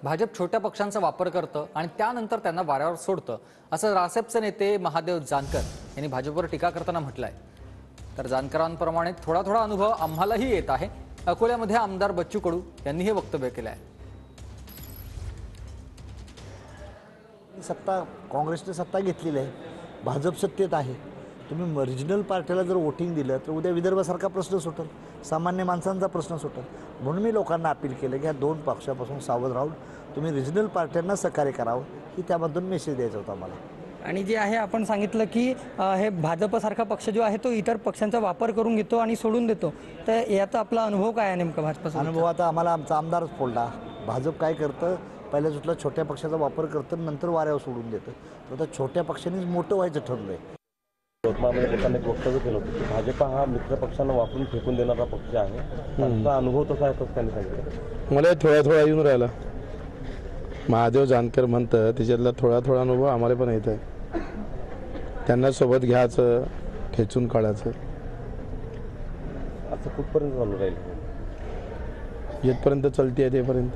भाजप छोट्या पक्षांचा वापर करतं आणि त्यानंतर त्यांना वाऱ्यावर सोडतं, असं रासपचे नेते महादेव जानकर यांनी भाजपवर टीका करताना म्हटलंय। तर जानकरांप्रमाणे थोडा थोडा अनुभव आम्हालाही येत आहे। अकोल्यामध्ये आमदार बच्चू कडू यांनी हे वक्तव्य केलं आहे। सत्ता काँग्रेसने सत्ता घेतलेली आहे, भाजप सत्तेत आहे। तुम्ही रिजनल पार्टीला जर वोटिंग दिलं तर उद्या विदर्भासारखा प्रश्न सुटेल, सामान्य माणसांचा प्रश्न सुटेल। म्हणून मी लोकांना अपील केलं की या दोन पक्षापासून सावध राहून तुम्ही रिजनल पार्ट्यांना सहकार्य करावं, ही त्यामधून मेसेज द्यायचा होता मला। आणि जे आहे आपण सांगितलं की हे भाजपसारखा पक्ष जो आहे तो इतर पक्षांचा वापर करून घेतो आणि सोडून देतो, तर याचा आपला अनुभव काय आहे नेमका भाजपचा? अनुभव आता आम्हाला आमचा आमदारच फोडला। भाजप काय करतं, पहिल्या सुटला छोट्या पक्षाचा वापर करतं, नंतर वाऱ्यावर सोडून देतं। तर आता छोट्या पक्षांनीच मोठं व्हायचं ठरलंय। यवतमाळमध्ये लोकांनी एक वक्तव्य केलं होतं की भाजप हा मित्र पक्षांना वापरून फेकून देणारा पक्ष आहे। त्यांचा अनुभव तसा आहे तसं त्यांनी सांगितलं। मला थोडा थोडा येऊन राहिला, महादेव जानकर म्हणतं त्याच्यातला थोडा थोडा अनुभव आम्हाला पण येत आहे। त्यांना सोबत घ्यायचं, खेचून काढायचं, असं कुठपर्यंत चालू राहील? येतपर्यंत चलती आहे तेपर्यंत।